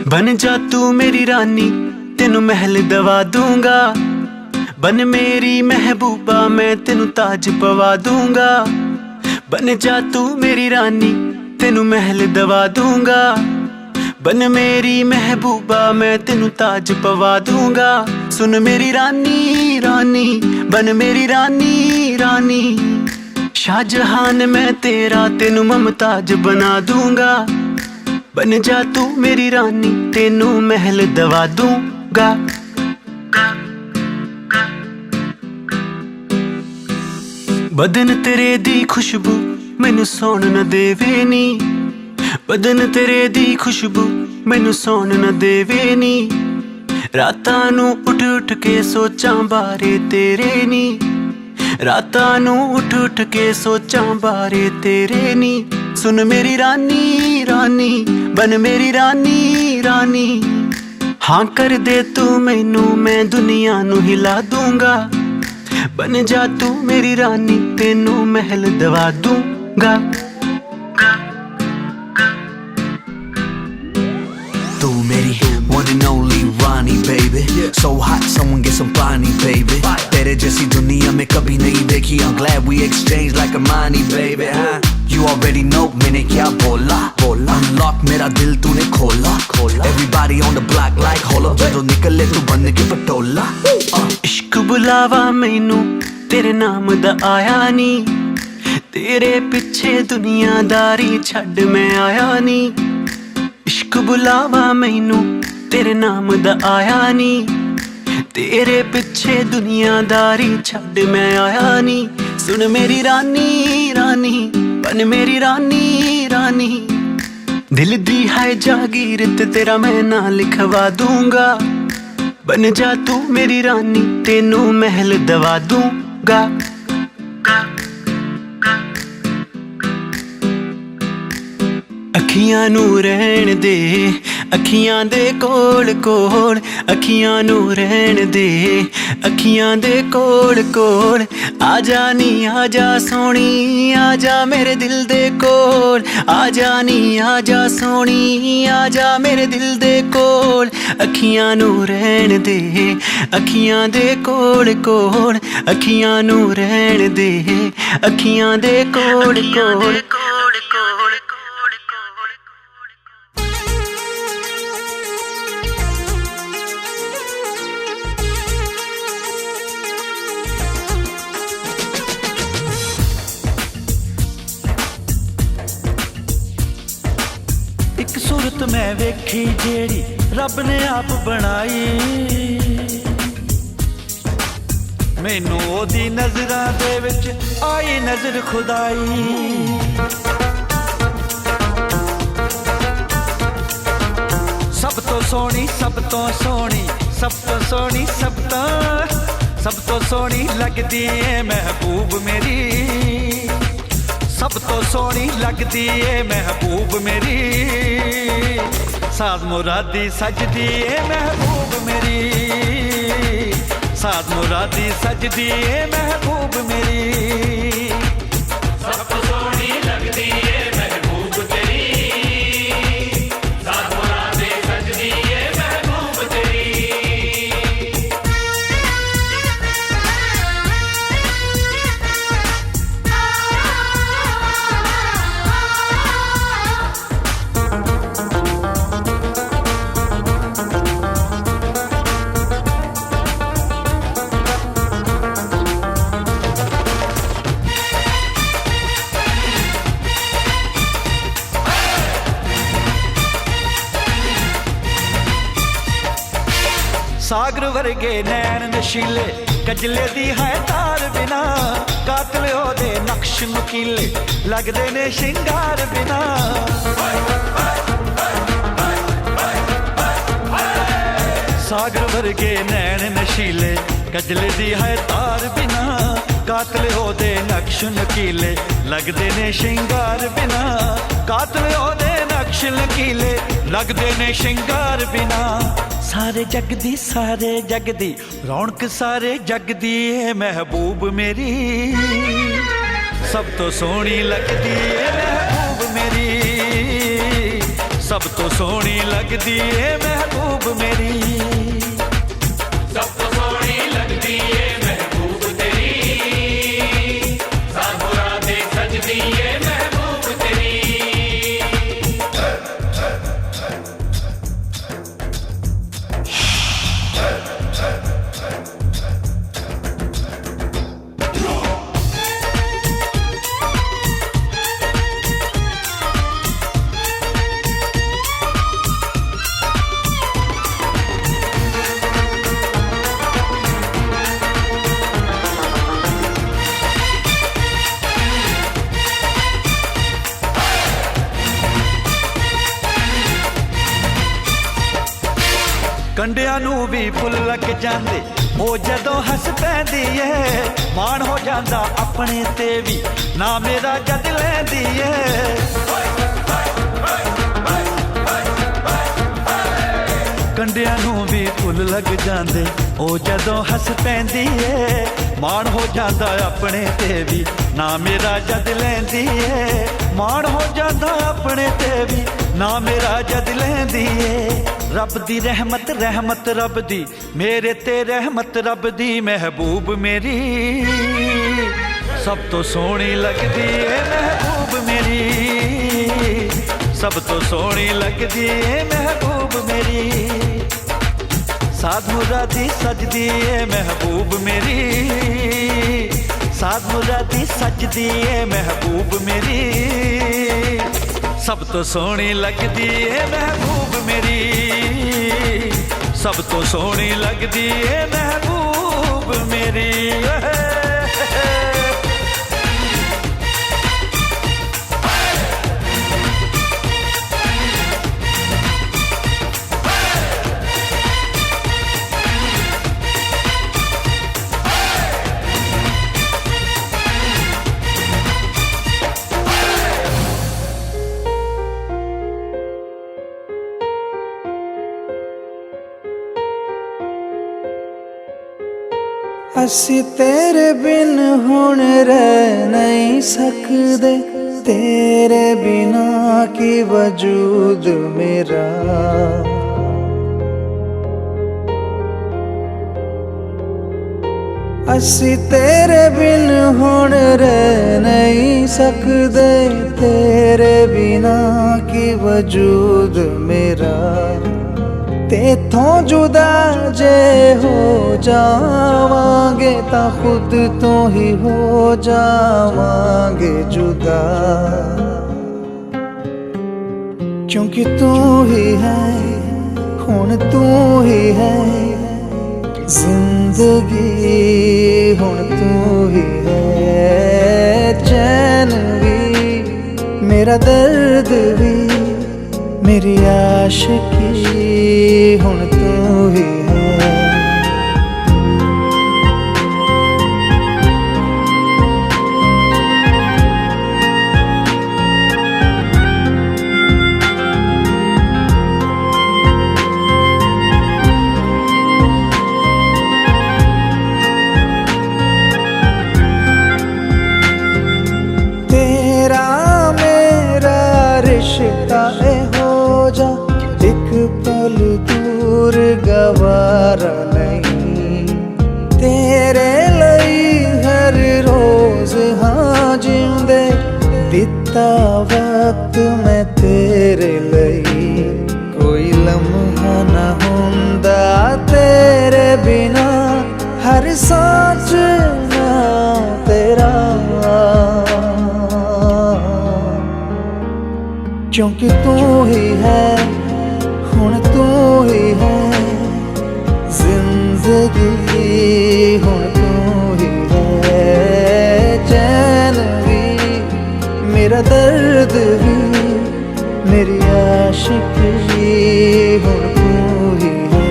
बन जा तू मेरी रानी, तेनू महल दवा दूंगा। बन मेरी महबूबा, मैं तेनू ताज पवा दूंगा। बन जा तू मेरी रानी, तेनू महल दवा दूंगा। बन मेरी महबूबा, मैं तेनू ताज पवा दूंगा। सुन मेरी रानी रानी, बन मेरी रानी रानी। शाहजहान मैं तेरा, तेनू मुमताज बना दूंगा। बन जा तू मेरी रानी, तेनू महल दवा दूंगा। बदन तेरे दी खुशबू मैनू सौण न देवे नी। बदन तेरे दी खुशबू मैनू सौण न देवे नी। रातां नू उठ उठ के सोचां बारे तेरे नी। रातां नू उठ उठ के सोचां बारे तेरे नी। सुन मेरी रानी रानी, बन मेरी रानी रानी। हाँ कर दे तू मैनू, मैं दुनिया नू हिला दूंगा। बन जा तू मेरी रानी, तेनू महल दवा दूंगा। तू मेरी one and only Rani baby, so hot someone get some पानी baby। तेरे जैसी दुनिया में कभी नहीं देखी, I'm glad we exchange like a money baby। You already know मैंने क्या बोला unlock मेरा दिल तूने खोला। Everybody on the block like hold up, ਜਦੋਂ निकले तू बन के पटोला। इश्क बुलावा मैनू तेरे नाम दा आया नी। तेरे पिछे दुनियादारी छड्ड मैं आया नी। इश्क बुलावा मैनू तेरे नाम दा आया नी। तेरे पिछे दुनियादारी छड्ड मैं आया नी। सुन मेरी रानी रानी, बन मेरी रानी रानी। दिल दी है जागीर ते तेरा मैं ना लिखवा दूंगा। बन जा तू मेरी रानी, तेनू महल दवा दूंगा। अखियां नू रहन दे, अखियां दे कोल कोल। अखियां नू रहन दे, अखियां दे कोल कोल। आजा नी आजा सोनी, आजा मेरे दिल दे कोल। आजा नी आजा सोनी, आजा मेरे दिल दे कोल। अखियां नू रहन दे, अखियां दे कोल कोल। अखियां नू रहन दे, अखियां दे कोल कोल। एक सूरत मैं वेखी जेड़ी रब ने आप बनाई। मैनू ओदी नजरां दे विच आई नजर खुदाई। सब तो सोहनी, सब तो सोहनी, सब तो सोहनी, सब तो सोहनी लगदी है महबूब मेरी। सब तो सोहनी लगदी है महबूब मेरी। साद मुरादी सजदी है महबूब मेरी। साद मुरादी सजदी है महबूब मेरी। सब तो सोहनी लगदी है महबूब तेरी। साद मुरादी सजदी है महबूब तेरी। सागर वर्गे नैन नशीले, कजले दी है तार बिना। कातल ओदे नक्श नुकीले, लगदे ने शिंगार बिना। सागर वर्गे नैन नशीले, कजले दी है तार बिना। कातल ओदे नक्श नुकीले, लगदे ने शिंगार बिना। कातल ओदे नक्श नुकीले, लगदे ने शिंगार बिना। सारे जग दी रौनक सारे जग दी है महबूब मेरी। सब तो सोहनी लगदी है महबूब मेरी। सब तो सोहनी लगदी ए महबूब मेरी, सब तो सोहनी लगदी ए महबूब तेरी, साधु राधे सजदी ए महबूब तेरी। कंडियां नू भी फुल लग जांदे ओ जदों हस पैंदी ए, माण हो जांदा अपने ते भी ना मेरा जद लैंदी ए। कंडियां नू भी फुल लग जांदे ओ जदों हस पैंदी ए, माण हो जांदा अपने ते भी ना मेरा जद लैंदी ए, माण हो जांदा अपने ते भी ना मेरा जद लैंदी ए। रब दी रहमत रहमत रब दी मेरे ते रहमत रब दी महबूब मेरी, सब तो सोहनी लगदी ए महबूब मेरी, सब तो सोहनी लगदी ए महबूब मेरी। साधु राधी सजदी ए महबूब मेरी, साधु राधी सजदी ए महबूब मेरी, सब तो सोहनी लगदी ए महबूब मेरी, सब तो सोहनी लगदी ए महबूब मेरी। ਅਸੀਂ ਤੇਰੇ ਬਿਨ ਹੁਣ ਰਹਿ ਨਹੀਂ ਸਕਦੇ, ਤੇਰੇ ਬਿਨਾ ਕੀ ਵਜੂਦ ਮੇਰਾ। ਅਸੀਂ ਤੇਰੇ ਬਿਨ ਹੁਣ ਰਹਿ ਨਹੀਂ ਸਕਦੇ, ਤੇਰੇ ਬਿਨਾ ਕੀ ਵਜੂਦ ਮੇਰਾ। तेथों जुदा जे हो जावांगे तां खुद तो ही हो जावांगे जुदा, क्योंकि तू ही है हुण तू ही है जिंदगी, हुण तू ही है चैन भी मेरा दर्द भी मेरी आशिकी, हुण तू ही है। तेरा मेरा रिश्ता हो जा, एक पल दूर गवारा नहीं, तेरे लई हर रोज हाँ जिंदे दिता वक्त मैं तेरे लई, कोई लम्हा ना हुंदा तेरे बिना, हर सांस ना तेरा, क्योंकि तू ही है हुण तू ही है जिंदगी, हुण तू ही है चैन भी मेरा दर्द भी मेरी आशिकी, हुण तू ही है।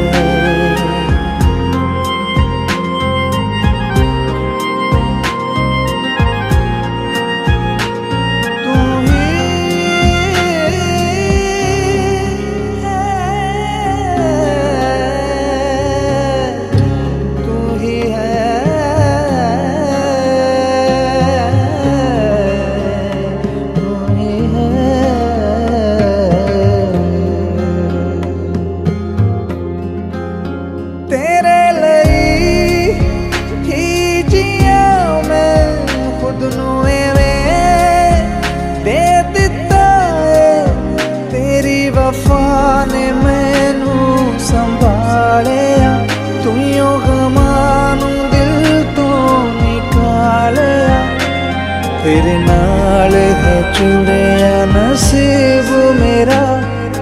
तेरे नाल है जुड़िया नसीब मेरा,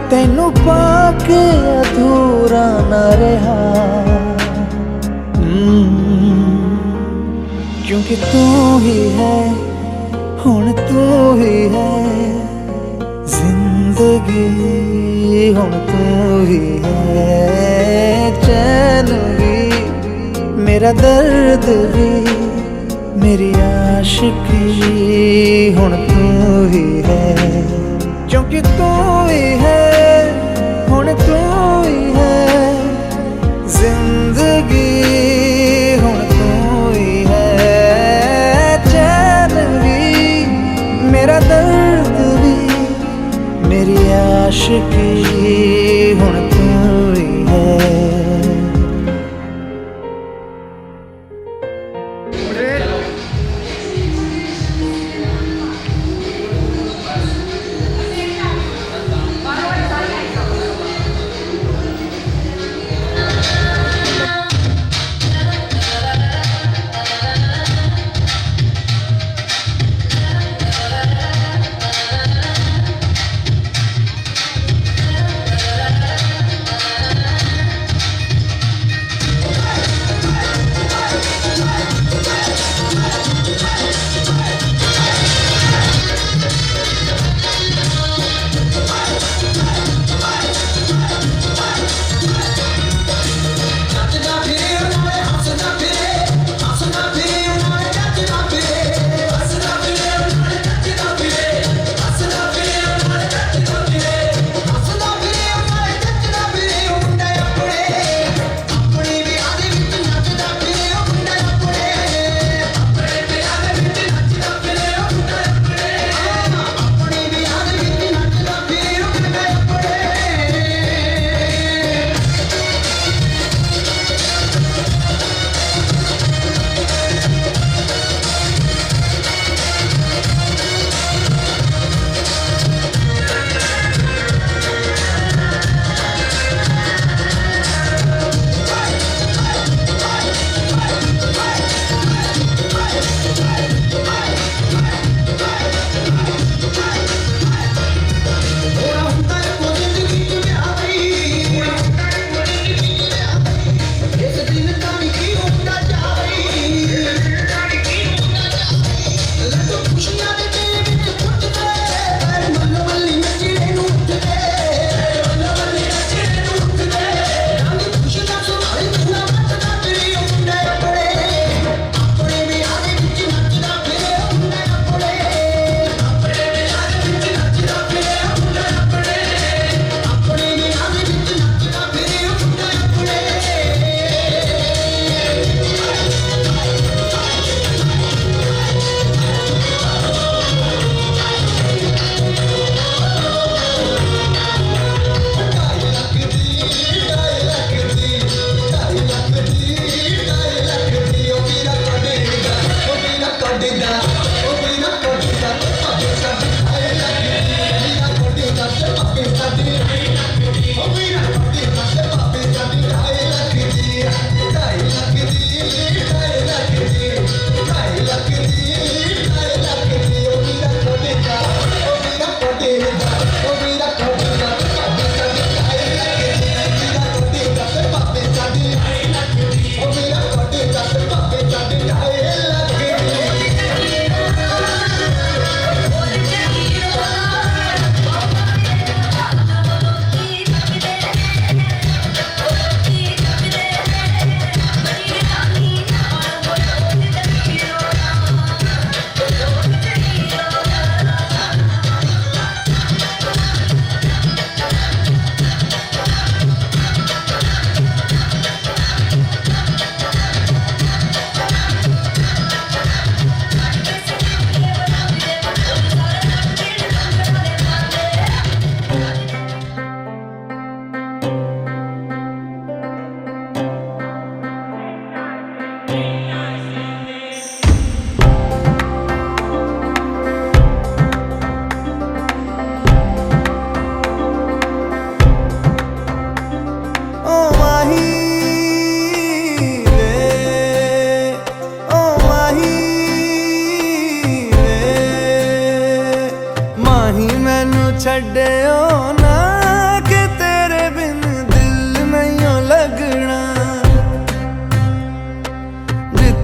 तैनू पाके अधूरा ना रहा। क्योंकि तू ही है, हुण तू ही है जिंदगी, हुण तू ही है चैन भी, मेरा दर्द भी, मेरी आशिकी, हुण तू ही है। क्योंकि तू ही है, हुण तू ही है जिंदगी, हुण तू ही है चैन भी, मेरा दर्द भी, मेरी आशिकी, हुण तू ही है।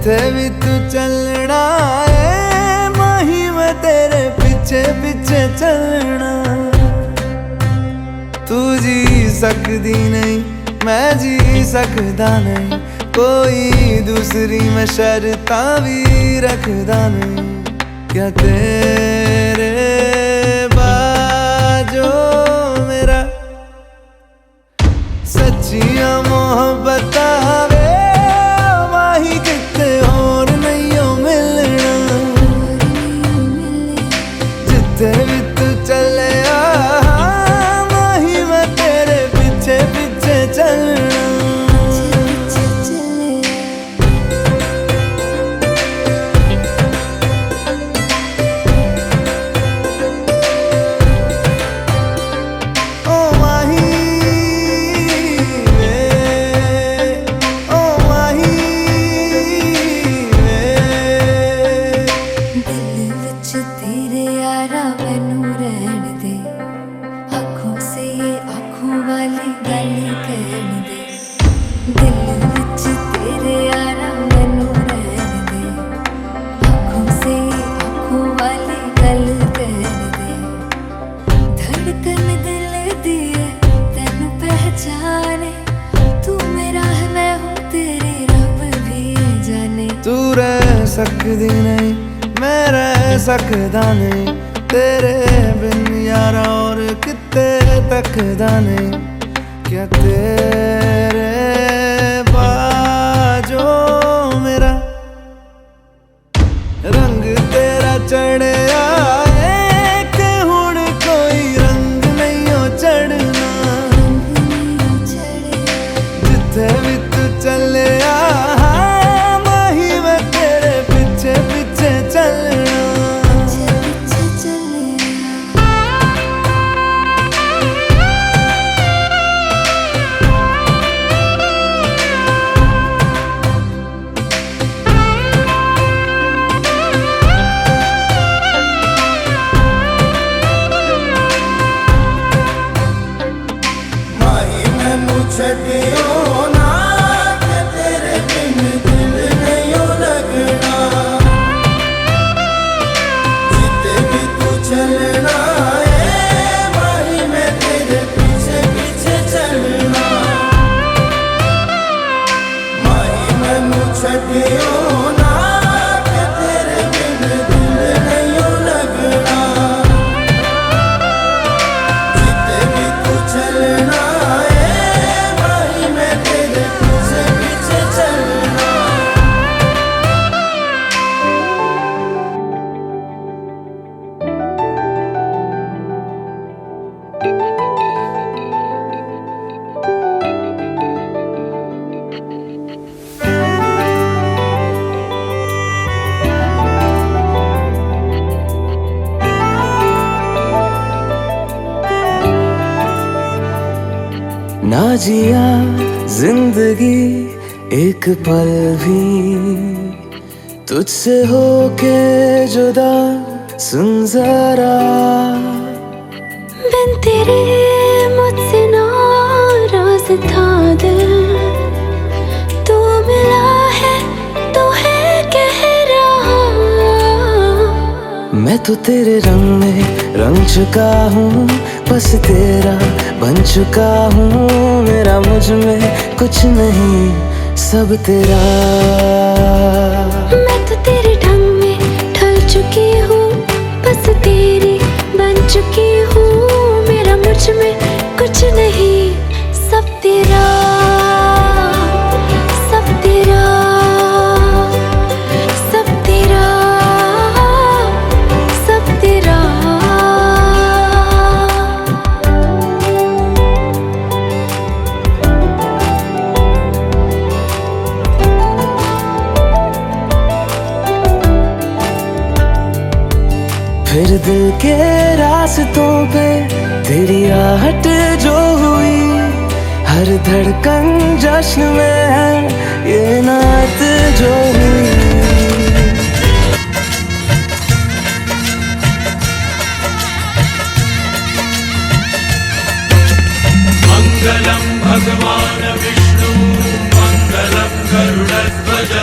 जिथे भी तू चलना है माही मैं तेरे पीछे पीछे चलना। तू जी सकदी नहीं मैं जी सकदा नहीं, कोई दूसरी मैं शर्तां भी रखदा नहीं। क्या तेरे बाजो मेरा सच्चियां मोहब्बत वे माही किते और नहीं हो मिलना। जिथे भी तू चले माही मैं तेरे पीछे पीछे चलना। तू रह सकदी नहीं मैं रह सकदा नहीं, तेरे बिन यारा और किते तकदा नहीं। क्या तेरे बाजो मेरा रंग तेरा चढ़े आए कि हुण कोई रंग नहीं हो चढ़ना। जिथे भी तू चले छड़ियो ना कि तेरे बिन दिल नहीं हो लगना। जिते भी तू चलना है माही मैं तेरे पीछे पीछे चलना। माही मैनू छड़ियो ना कि तेरे बिन दिल नहीं हो लगना। जिते भी तू चलना ना जिया जिंदगी एक पल भी तुझसे होके जुदा, सुन जरा बिन तेरे मुझसे नाराज था दिल। तू मिला है तो है कह रहा। मैं तो तेरे रंग में रंग चुका हूँ, बस तेरा बन चुका हूँ। मेरा मुझ में कुछ नहीं सब तेरा। मैं तो तेरे ढंग में ढल चुकी हूँ, बस तेरी बन चुकी हूँ। मेरा मुझ में कुछ नहीं सब तेरा, सब तेरा, सब तेरा, सब तेरा। फिर दिल के रास्तों पे तेरी आहट जो हुई, हर धड़कन जश्न में है ये नात जो हुई। मंगलम भगवान विष्णु मंगलम गरुड़ध्वज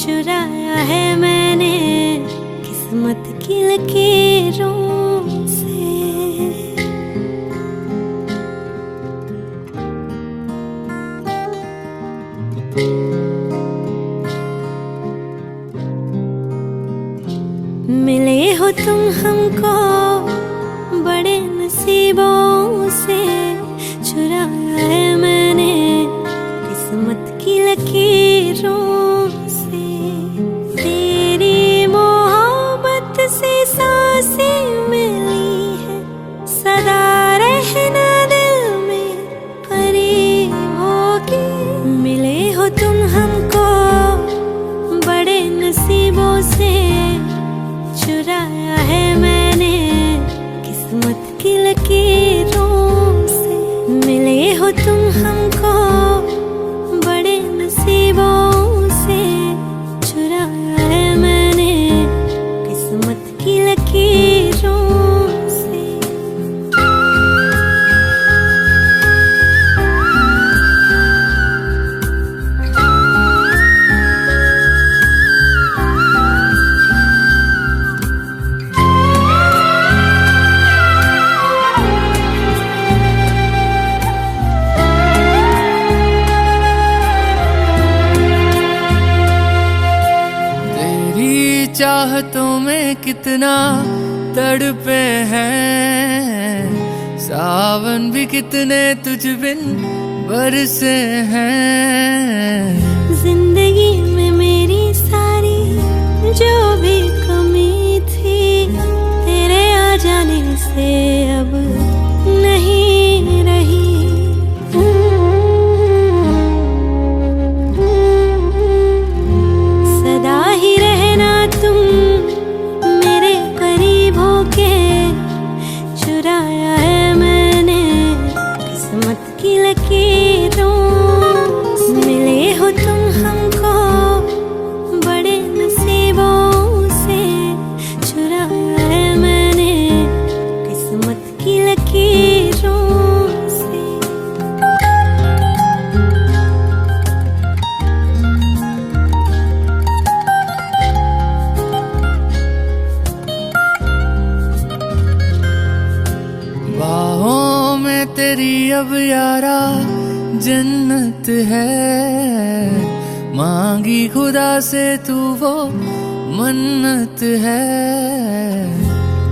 चुराया है मैंने किस्मत की लकीरों से। मिले हो तुम हमको बड़े नसीबों से, चुराया है मैंने किस्मत की लकीरों से। तेरी मोहब्बत से सांसें मिली है, सदा रहना दिल में करीबों की। मिले हो तुम हमको बड़े नसीबों से, चुराया है मैंने किस्मत की लकीरों से। मिले हो तुम हमको बड़े नसीबों से, चुराया है मैंने किस्मत की लकीरों से। चाहतों में कितना तड़पे हैं, सावन भी कितने तुझ बिन बरसे हैं। जिंदगी में मेरी सारी जो भी कमी थी, तेरे आ जाने से अब नहीं रही। सदा ही रहना तुम मेरे करीब होके, चुराया है मैंने किस्मत की लकीरों से। मिले हो तुम हमको बड़े नसीबों से, चुराया है मैंने किस्मत की लकीरों से। बाहों में तेरी अब यारा जन्नत है, मांगी खुदा से तू वो मन्नत है।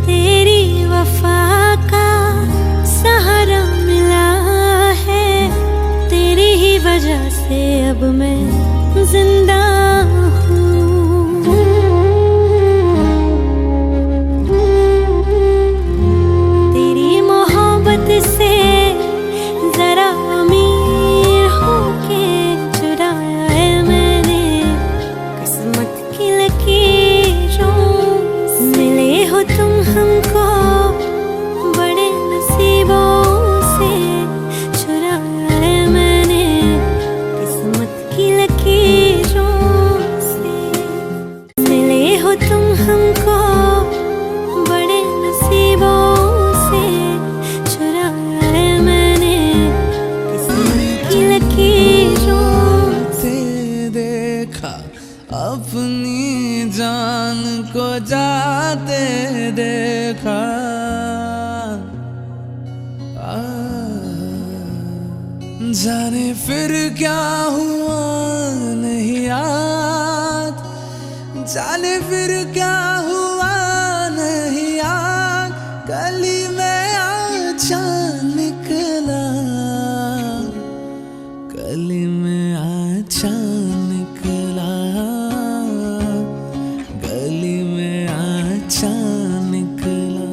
तेरी वफा का सहारा मिला है, तेरी ही वजह से अब मैं जिंदा हूँ। तेरी मोहब्बत से जरा अमीर होके, चुराया है मैंने किस्मत की लकीरों से। मिले हो तुम हमको बड़े नसीबों से, चुराया है मैंने किस्मत की लकीरों से। मिले हो तुम हमको बड़े नसीबों से, चुराया है मैंने किस्मत की लकीरों से। देखा अपनी जान को जाते देखा, जाने फिर क्या हुआ नहीं याद, जाने फिर क्या हुआ नहीं याद। गली में अच्छा निकला, गली में अच्छा निकला, गली में अच्छा निकला।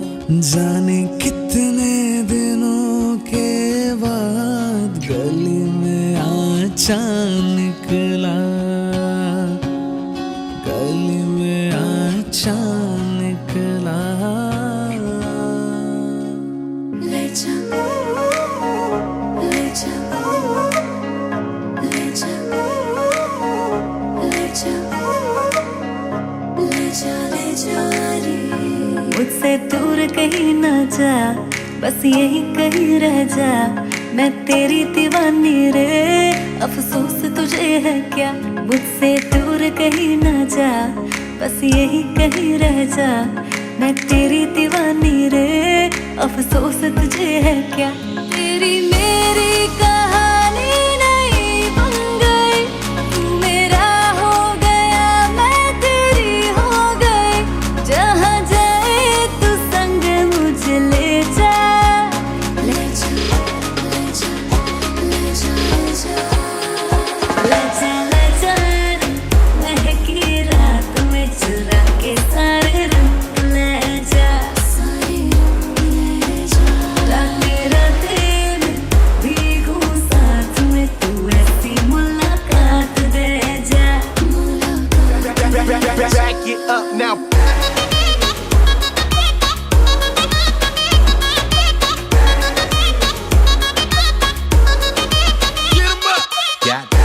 जाने कितने दिनों के बाद गली में अच्छा निकला, गली में अच्छा निकला। ले जा, ले जा, ले जा, ले जा, ले जा, ले जा रे। मुझसे दूर कहीं ना जा, बस यही कहीं रह जा। मैं तेरी दीवानी रे, अफसोस तुझे है क्या। मुझसे दूर कहीं ना जा, बस यही कहीं रह जा। मैं तेरी दीवानी रे, अफसोस तुझे है क्या। तेरी मेरी कहानी नहीं बन गई, तू मेरा हो गया, मैं तेरी हो गई। जहाँ जाए तू संग मुझे ले जा, ले जा, ले जा, ले जा, ले जा, ले जा, ले जा। महकी रात में चुरा के सारे रंग ले जा, सारे रंग ले जा। राते राते में भीगू साथ में, तू ऐसी मुलाकात दे जा, मुलाकात। Back it up now. Get 'em up. Got it.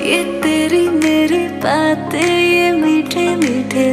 ये तेरी मेरी बातें, ये मीठे मीठे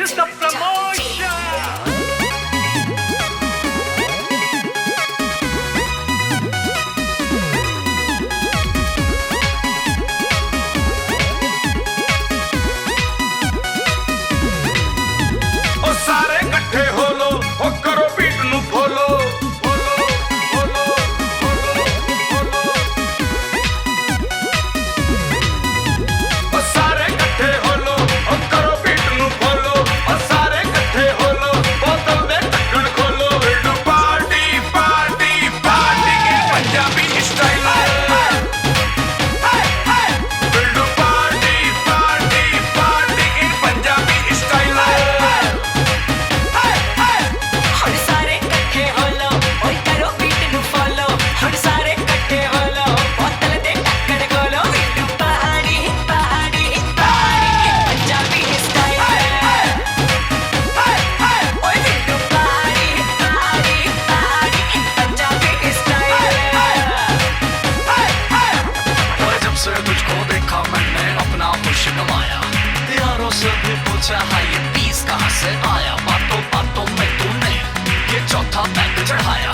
is the promotion. ओ सारे इकट्ठे हो लो, ओ करो बीट नू follow, follow, follow, follow, follow. ओ सारे इकट्ठे हो लो, ओ करो बीट नू फॉलो, ओ सारे इकट्ठे हो लो, बोतल दे ढक्कन खोलो। बिल्डू पार्टी पार्टी पार्टी की पंजाबी स्टाइल है। बिल्डू पार्टी पार्टी पार्टी की पंजाबी स्टाइल है। ਹੁਣ ਸਾਰੇ ਇਕੱਠੇ ਹੋ ਲੋ ਓਏ ਕਰੋ ਬੀਟ ਨੂੰ ਫੋਲੋ ਹੁਣ ਸਾਰੇ ਇਕੱਠੇ ਹੋ ਲੋ ਬੋਤਲ ਦੇ ਢੱਕਣ ਖੋਲੋ ਬਿੱਟੂ ਪਹਾੜੀ ਪਹਾੜੀ ਪਹਾੜੀ ਪੰਜਾਬੀ ਸਟਾਈਲ ਓਏ ਬਿੱਟੂ ਪਹਾੜੀ ਪਹਾੜੀ ਪਹਾੜੀ पंजाबी स्टाइल। और जब से तुझको देखा मैंने अपना होश गंवाया, यारों से भी पूछा है ये पीस कहाँ से आया। बातों बातों में तूने ये चौथा पैक चढ़ाया।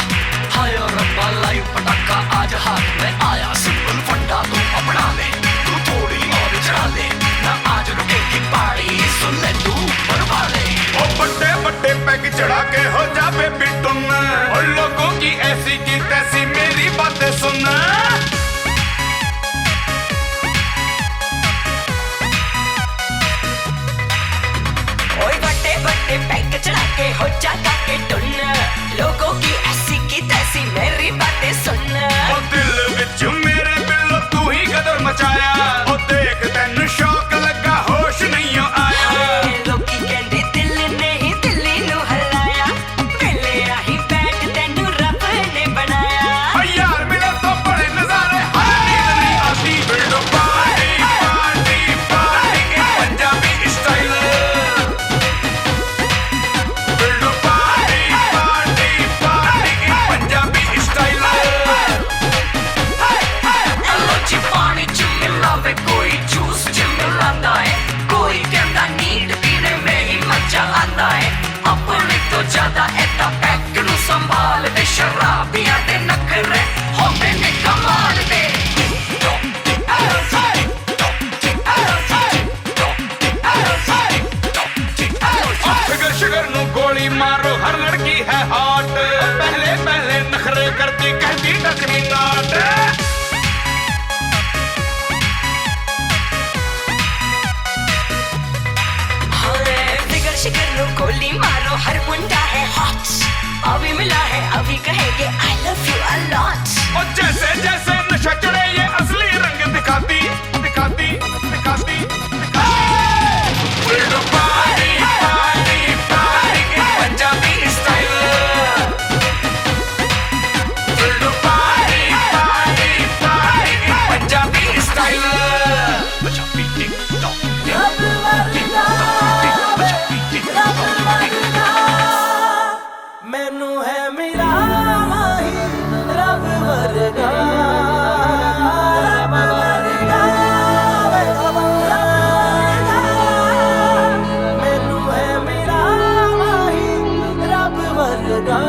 हाय रब्बा लाइव पटाखा आज हाथ में आया। सिंपल फंडा तू अपना ले, तू थोड़ी और चढ़ा ले ना, आज रुकेगी पार्टी सुन ले तू बरवा ले। ओ बड़े बड़े पैग चढ़ा के हो जा बेबी तुम, और लोगों की ऐसी की तैसी मेरी बातें सुन। ओए बड़े बड़े पैक चढ़ा के हो जाता के टुन, लोगों की ऐसी की तैसी मेरी बातें सुन। ओ दिल विच मेरे बिल्लो तू ही गदर मचाया, ओ देख तैनू शौक लगा होश नहीं आया। लोकी कहंदे दिल नहीं दिल्ली नू हलाया, वेले आही बैठ तैनू रब ने बनाया। ओ यार मेरे तो बड़े नजारे हर नींद नहीं आती। बिल्डो पार्टी पार्टी पार्टी की पंजाबी स्टाइल। बिल्डो पार्टी पार्टी पार्टी की पंजाबी स्टाइल। हेलो जी पानी च मिलावे कोई जूस च मिलांदा है, कोई कहंदा नींद पीने में ही मजा आंदा है। अपने तो ज्यादा एदा पैक नू संभाल दे, शराबियां दे नखरे होंदे ने कमाल दे। फिगर शिगर नु गोली मारो हर लड़की है हॉट, पहले पहले नखरे करती कहती टकरी नाट। फिगर शिगर नु गोली मारो हर मुंडा है हॉट, अभी मिला है अभी कहेंगे I love you a lot. और जैसे जैसे नशा चढ़े ये असली रंग दिखाती दिखाती दिखाती दिखाती। बिल्डो पार्टी पार्टी पार्टी की पंजाबी स्टाइल। बिल्डो पार्टी पार्टी पार्टी की Punjabi style. Punjabi TikTok मैनू है मेरा माही रब वर्गा, रब वर्गा, रब वर्गा। मैनू है मेरा माही रब वर्गा।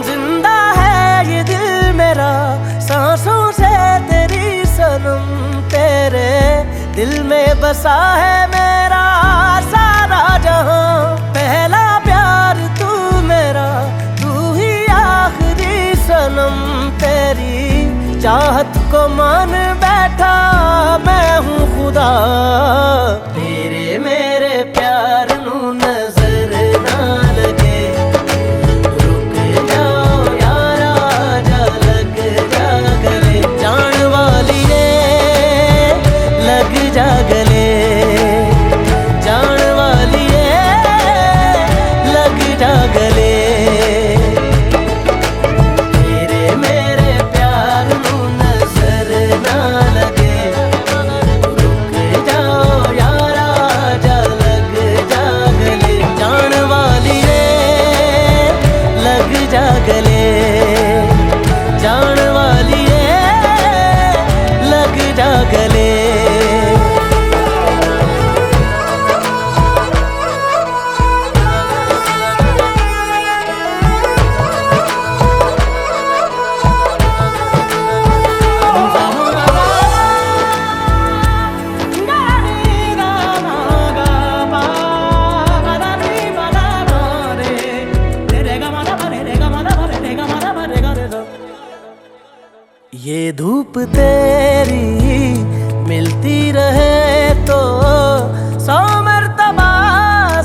जिंदा है ये दिल मेरा सांसों से तेरी सनम, तेरे दिल में बसा है मेरा सारा जहां। पहला प्यार तू मेरा, तू ही आखिरी सनम। तेरी चाहत को मान बैठा मैं हूँ खुदा, तेरे मेरे प्यार नू नजर ना लगे। रुक जाओ यारा जा लग जा गले, जान वालिए लग जा गले, जान वालिए लग जा गले। तेरे मेरे ये धूप तेरी मिलती रहे तो 100 मर्तबा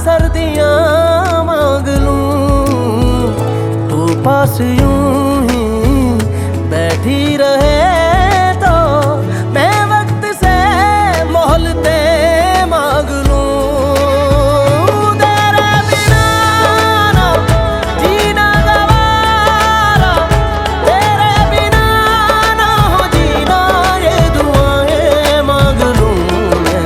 सर्दियाँ मांग लूं। तू पास यूं ही बैठी रहे तो मैं वक्त से मोहलते मांग लूं। तेरे बिना ना जीना गवारा, तेरे बिना ना हो जीना, ये दुआएं मांग लूं मैं।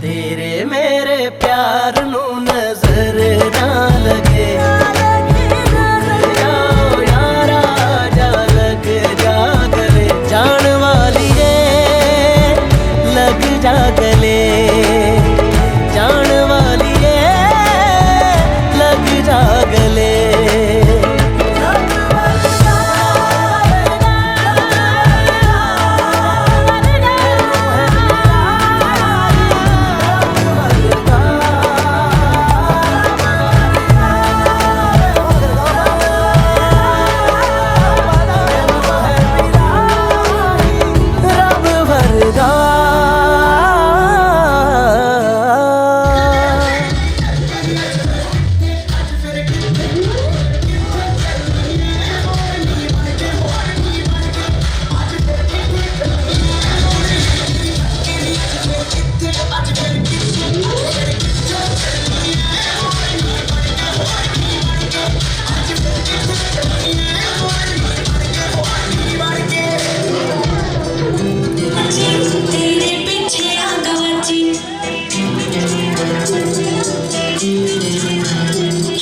तेरे मेरे प्यार नू नजर ना लगे, जाओ यारा जा लग जा गले, जान वालिए लग जा गले, जान वालिए लग जा गले। रब भरदा तेरे पीछे आगा बची,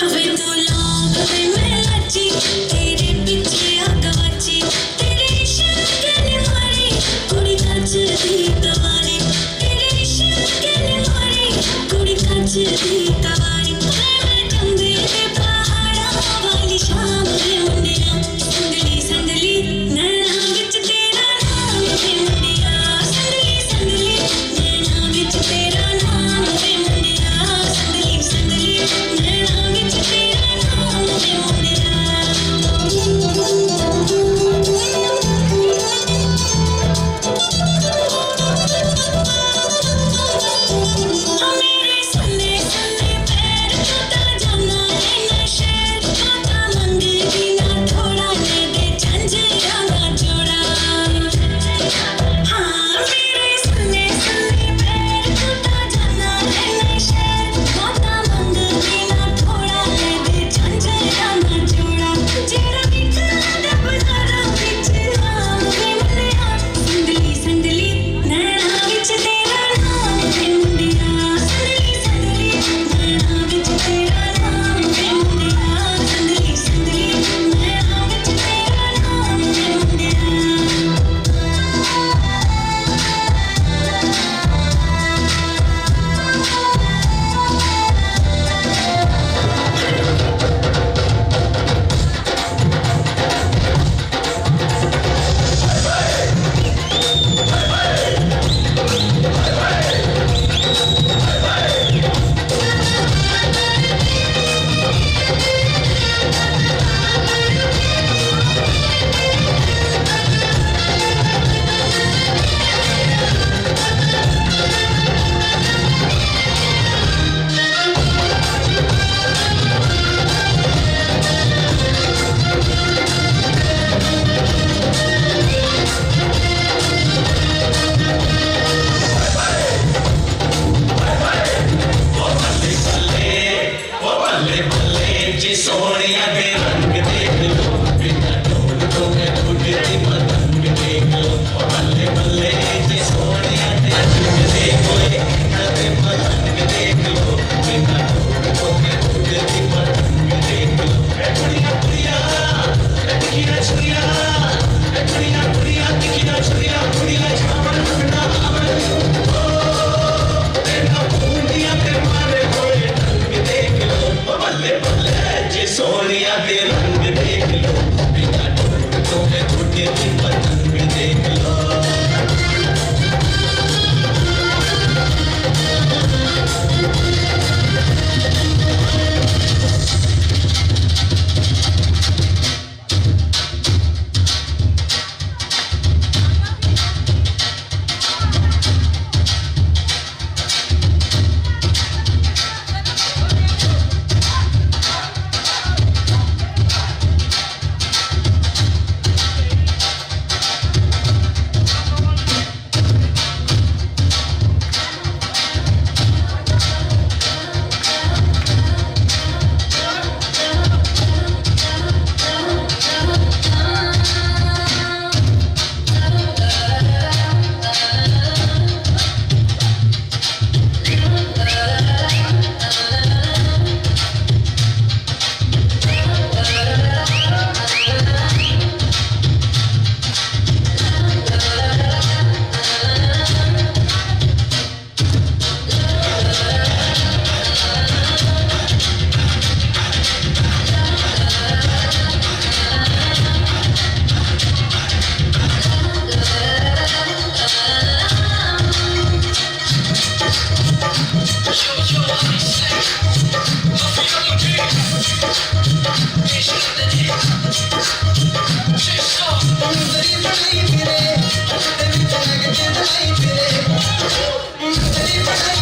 हवे तो लौंग वे मैं लची, तेरे पीछे आगा बची, तेरे इश्क के ने मारी कुड़ी कच दी तवारी, तेरे इश्क के ने मारी कुड़ी कच दी तवारी। मैं चंदे दे पहाड़ा वाली शाम दे मुंडिया, संदली संदली नैना विच तेरा नाम वे मुंडिया, संदली संदली नैना विच तेरा नाम वे मुंडिया, संदली संदली नैना विच तेरा नाम वे मुंडिया। मेरे सन्ने सन्ने बदन